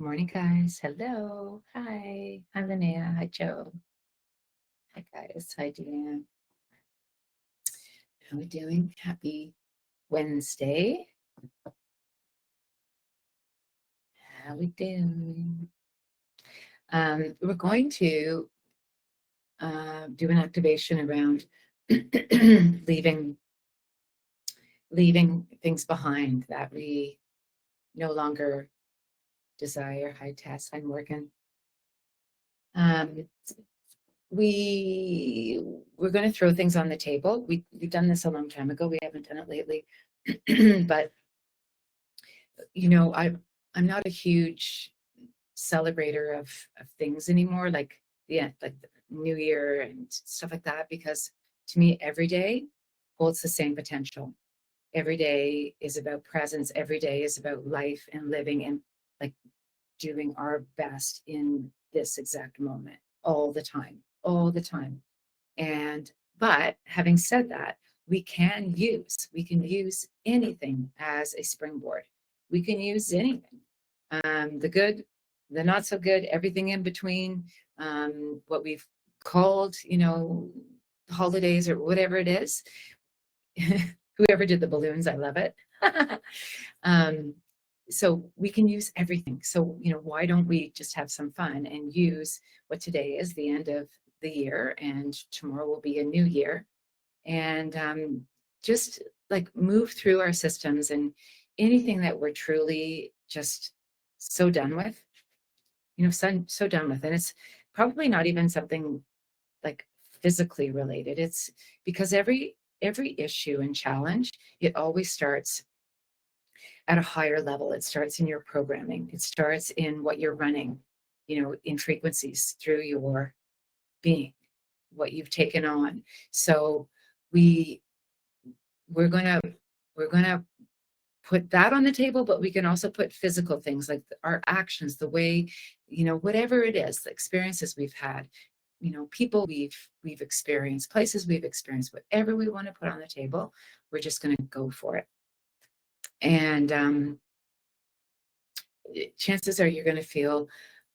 Morning, guys. Hello. Hi. Hi, Linnea. Hi, Joe. Hi, guys. Hi, Deanna. How are we doing? Happy Wednesday. How we doing? We're going to do an activation around leaving things behind that we no longer desire. Hi, Tess. Hi, Morgan. We're going to throw things on the table. We've done this a long time ago. We haven't done it lately, but I'm not a huge celebrator of things anymore, like like the New Year and stuff like that, because to me, every day holds the same potential. Every day is about presence. Every day is about life and living and like doing our best in this exact moment all the time, all the time. But having said that, we can use anything as a springboard. We can use anything, the good, the not so good, everything in between, what we've called, holidays or whatever it is. Whoever did the balloons, I love it. So we can use everything. So, why don't we just have some fun and use what today is, the end of the year, and tomorrow will be a new year, and just like move through our systems and anything that we're truly just so done with, so done with. And it's probably not even something like physically related. It's because every issue and challenge, it always starts at a higher level. It starts in your programming. It starts in what you're running, in frequencies through your being, what you've taken on. So we we're gonna we're gonna put that on the table, but we can also put physical things like our actions, the way, whatever it is, the experiences we've had, people we've experienced, places we've experienced, whatever we want to put on the table, we're just going to go for it. And chances are you're going to feel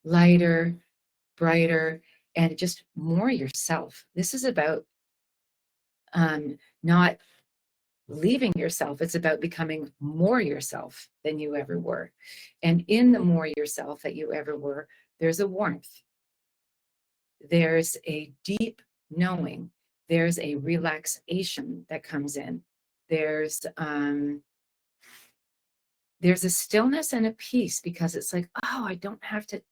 lighter, brighter, and just more yourself. This is about not leaving yourself. It's about becoming more yourself than you ever were. And in the more yourself that you ever were, there's a warmth. There's a deep knowing. There's a relaxation that comes in. There's a stillness and a peace, because it's like, oh, I don't have to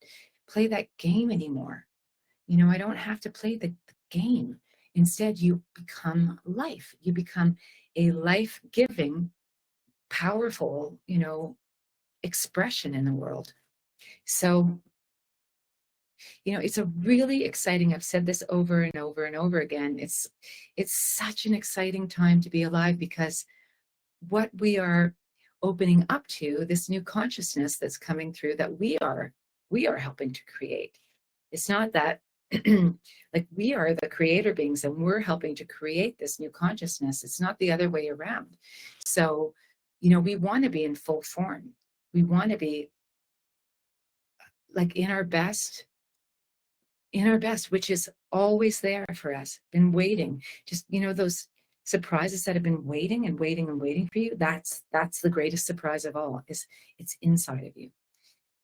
play that game anymore. I don't have to play the game. Instead, you become life. You become a life-giving, powerful, expression in the world. So, it's a really exciting, I've said this over and over and over again. It's such an exciting time to be alive, because what we are opening up to, this new consciousness that's coming through, that we are helping to create. It's not that like we are the creator beings and we're helping to create this new consciousness. It's not the other way around. So, we want to be in full form. We want to be like in our best, which is always there for us, been waiting. Just, those surprises that have been waiting and waiting and waiting for you. That's the greatest surprise of all, is it's inside of you.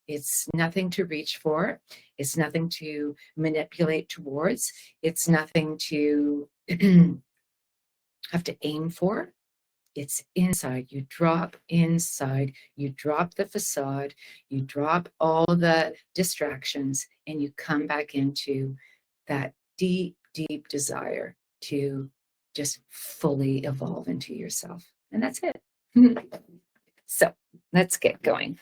It's nothing to reach for. It's nothing to manipulate towards. It's nothing to have to aim for. It's inside. You drop inside. You drop the facade. You drop all the distractions, and you come back into that deep, deep desire to just fully evolve into yourself. And that's it. So let's get going.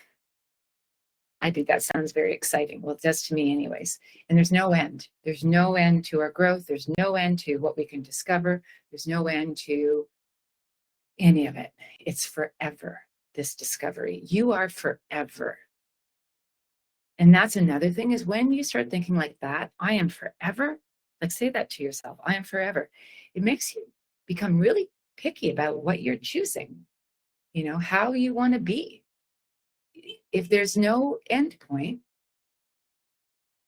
I think that sounds very exciting. Well, it does to me anyways. And there's no end. There's no end to our growth. There's no end to what we can discover. There's no end to any of it. It's forever, this discovery. You are forever. And that's another thing, is when you start thinking like that, I am forever, like say that to yourself, I am forever. It makes you become really picky about what you're choosing, how you want to be. If there's no end point,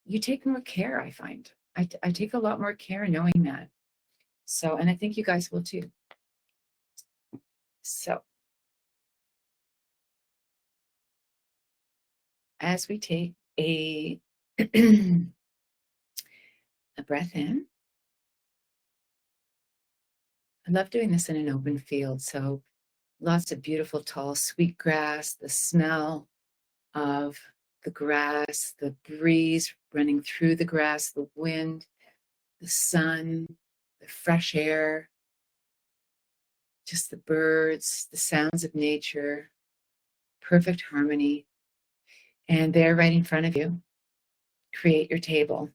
you take more care, I find. I take a lot more care knowing that. So, and I think you guys will too. So, as we take a a breath in, I love doing this in an open field. So, lots of beautiful, tall, sweet grass, the smell of the grass, the breeze running through the grass, the wind, the sun, the fresh air, just the birds, the sounds of nature, perfect harmony. And there, right in front of you, create your table.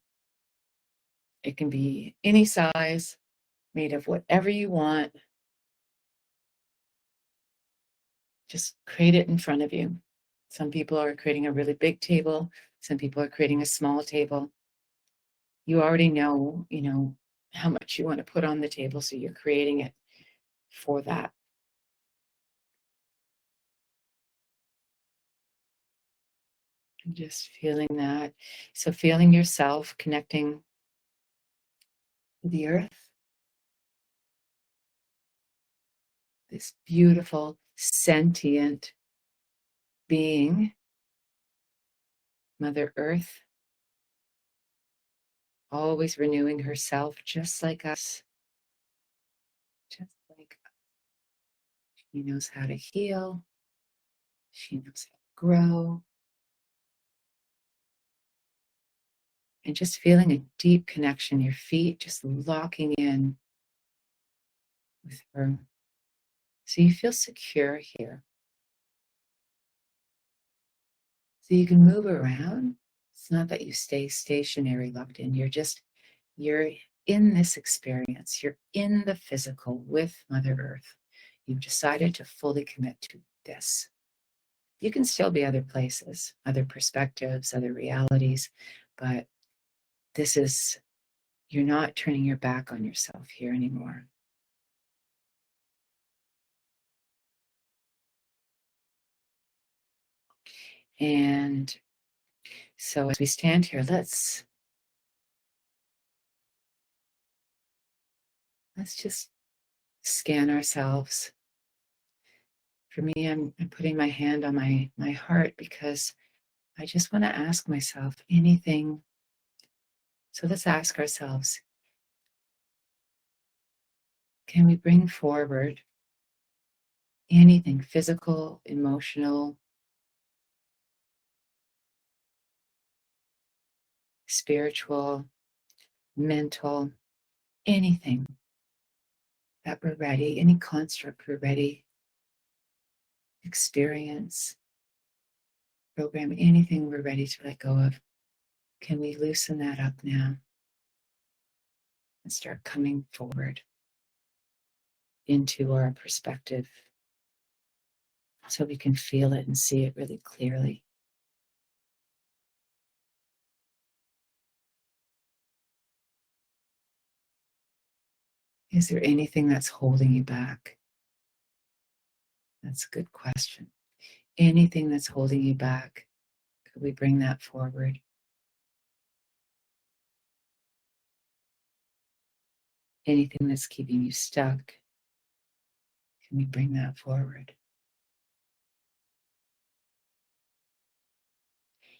It can be any size, made of whatever you want. Just create it in front of you. Some people are creating a really big table. Some people are creating a small table. You already know, how much you want to put on the table, so you're creating it for that. And just feeling that. So feeling yourself connecting to the earth, this beautiful, sentient being, Mother Earth, always renewing herself just like us. Just like us. She knows how to heal. She knows how to grow. And just feeling a deep connection, your feet just locking in with her. So you feel secure here. So you can move around. It's not that you stay stationary, locked in. You're in this experience. You're in the physical with Mother Earth. You've decided to fully commit to this. You can still be other places, other perspectives, other realities, but you're not turning your back on yourself here anymore. And so as we stand here, let's just scan ourselves. For me, I'm putting my hand on my heart because I just want to ask myself anything. So let's ask ourselves, can we bring forward anything physical, emotional, spiritual, mental, anything that we're ready, any construct we're ready, experience, program, anything we're ready to let go of? Can we loosen that up now and start coming forward into our perspective so we can feel it and see it really clearly? Is there anything that's holding you back? That's a good question. Anything that's holding you back, could we bring that forward? Anything that's keeping you stuck, can we bring that forward?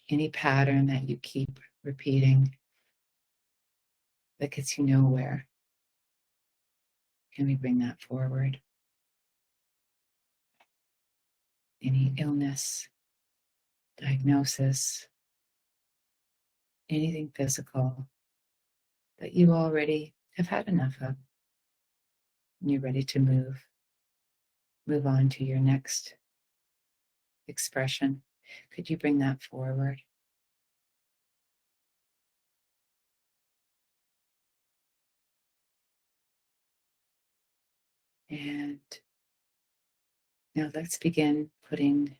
Any pattern that you keep repeating that gets you nowhere, can we bring that forward? Any illness, diagnosis, anything physical that you already have had enough of, and you're ready to move on to your next expression, could you bring that forward? And now let's begin putting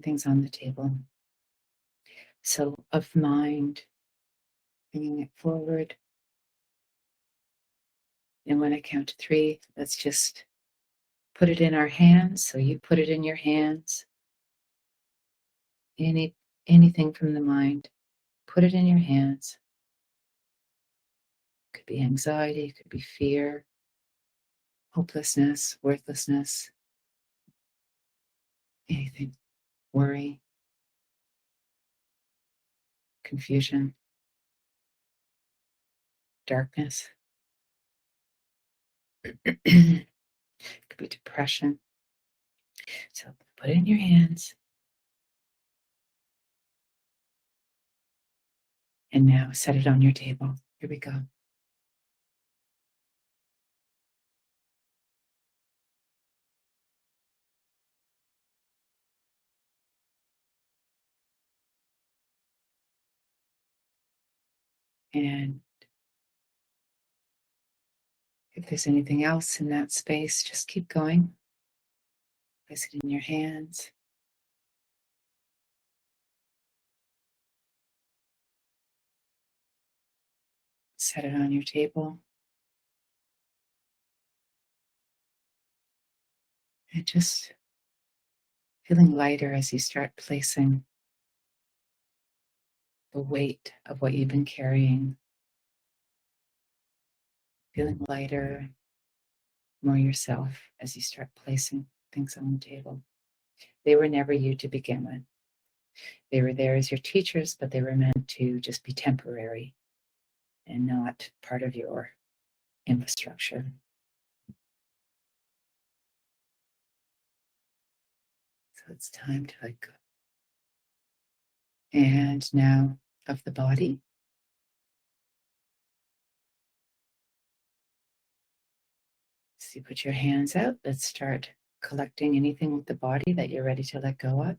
things on the table. So of mind, bringing it forward. And when I count to 3, let's just put it in our hands. So you put it in your hands. Anything from the mind, put it in your hands. It could be anxiety, it could be fear, hopelessness, worthlessness, anything, worry, confusion, darkness. It could be depression. So put it in your hands. And now set it on your table. Here we go. And if there's anything else in that space, just keep going. Place it in your hands. Set it on your table. And just feeling lighter as you start placing the weight of what you've been carrying. Feeling lighter, more yourself as you start placing things on the table. They were never you to begin with. They were there as your teachers, but they were meant to just be temporary and not part of your infrastructure. So it's time to let go. And now of the body. So you put your hands out. Let's start collecting anything with the body that you're ready to let go of.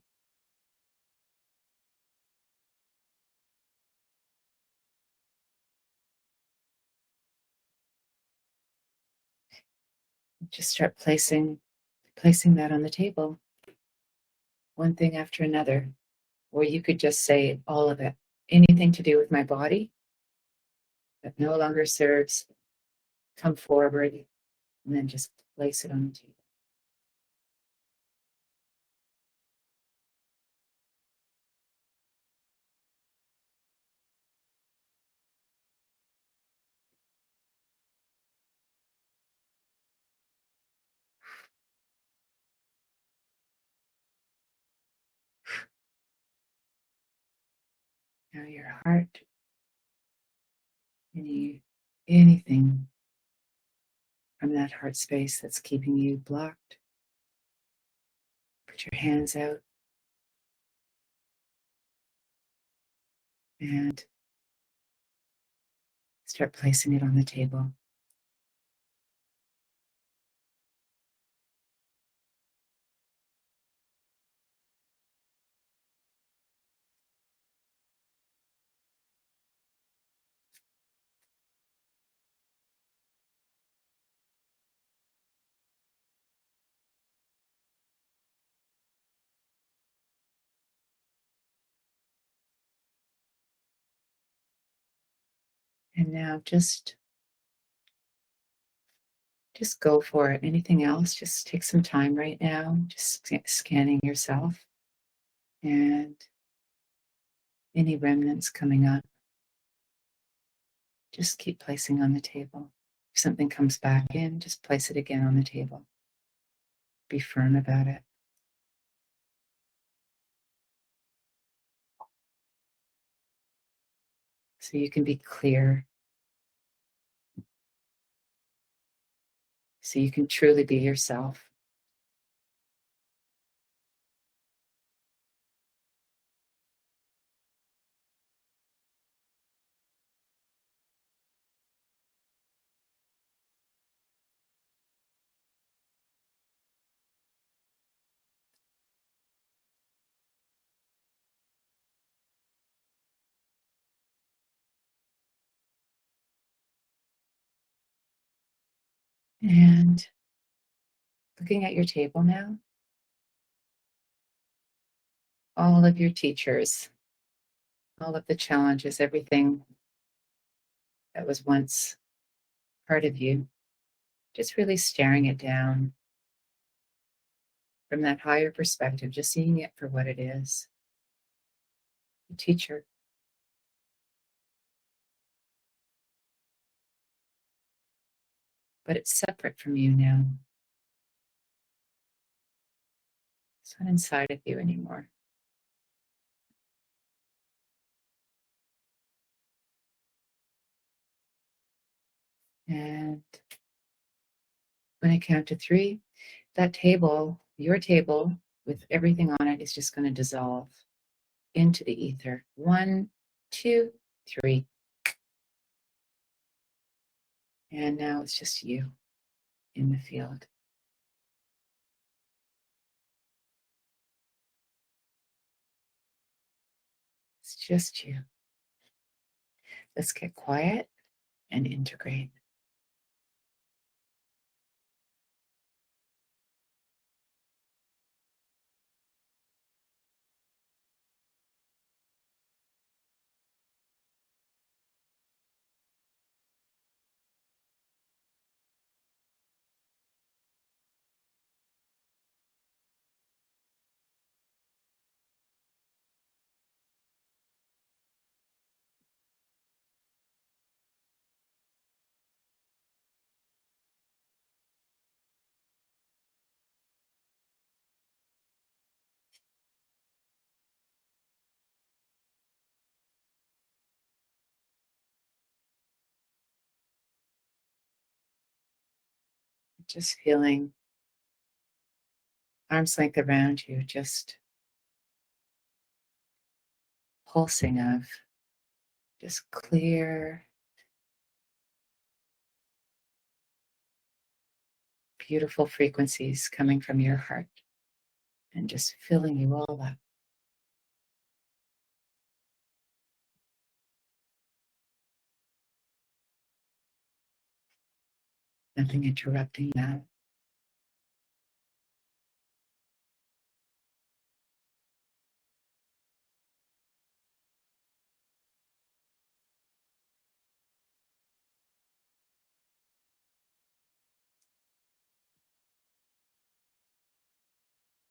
Just start placing that on the table, one thing after another, or you could just say all of it, anything to do with my body that no longer serves, come forward, and then just place it on the table. Now your heart, anything from that heart space that's keeping you blocked. Put your hands out and start placing it on the table. And now just go for it. Anything else, just take some time right now, just scanning yourself and any remnants coming up. Just keep placing on the table. If something comes back in, just place it again on the table. Be firm about it. So you can be clear. So you can truly be yourself. And looking at your table now, all of your teachers, all of the challenges, everything that was once part of you, just really staring it down from that higher perspective, just seeing it for what it is. A teacher, but it's separate from you now. It's not inside of you anymore. And when I count to 3, that table, your table, with everything on it, is just going to dissolve into the ether. 1, 2, 3. And now it's just you in the field. It's just you. Let's get quiet and integrate. Just feeling arm's length around you, just pulsing of just clear, beautiful frequencies coming from your heart and just filling you all up. Nothing interrupting that.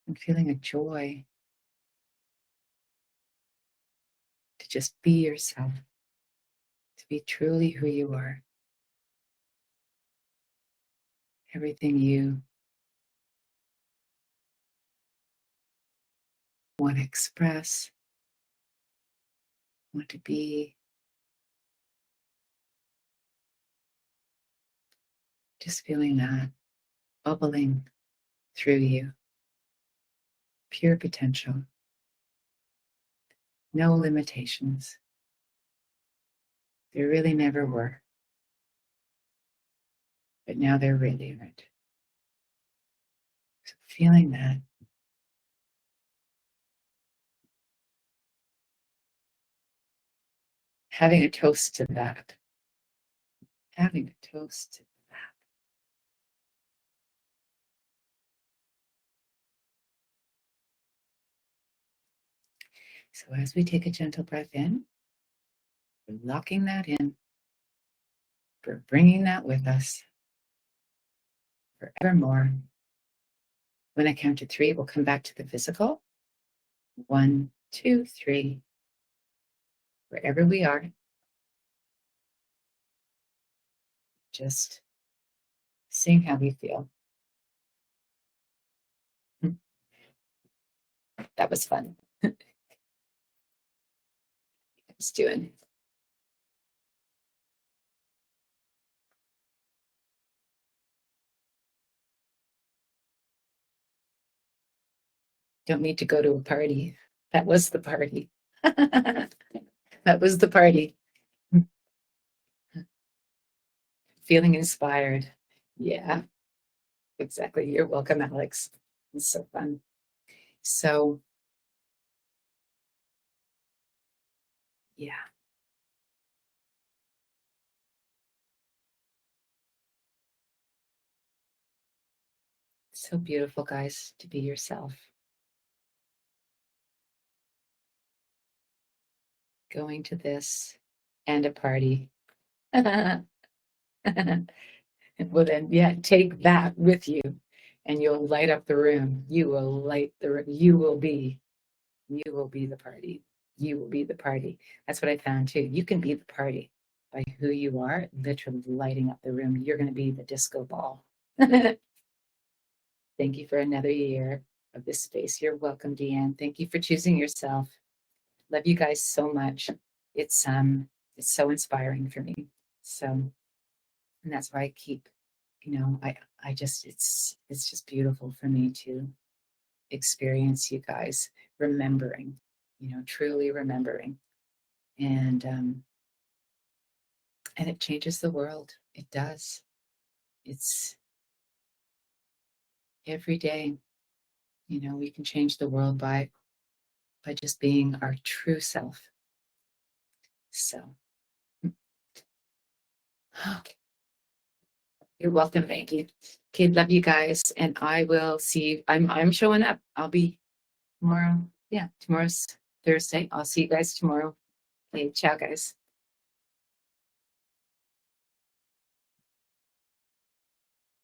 And feeling a joy to just be yourself, to be truly who you are. Everything you want to express, want to be, just feeling that bubbling through you. Pure potential, no limitations. There really never were, but now there really aren't. So feeling that, having a toast to that, having a toast to that. So as we take a gentle breath in, we're locking that in, we're bringing that with us forevermore. When I count to 3, we'll come back to the physical. 1, 2, 3. Wherever we are, just seeing how we feel. That was fun. Just doing. Don't need to go to a party. That was the party. That was the party. Feeling inspired. Yeah, exactly. You're welcome, Alex. It's so fun. So, yeah. So beautiful, guys, to be yourself. Going to this and a party. Well, then, yeah, take that with you and you'll light up the room. You will light the room. You will be the party. You will be the party. That's what I found too. You can be the party. by who you are, literally lighting up the room. You're going to be the disco ball. Thank you for another year of this space. You're welcome, Deanne. Thank you for choosing yourself. Love you guys so much. It's so inspiring for me. So, and that's why I keep, I just it's just beautiful for me to experience you guys remembering, truly remembering. And it changes the world. It does. It's every day, we can change the world by just being our true self. So you're welcome, Maggie. Okay, love you guys. And I will see you. I'm showing up. I'll be tomorrow. Yeah, tomorrow's Thursday. I'll see you guys tomorrow. Okay, ciao guys.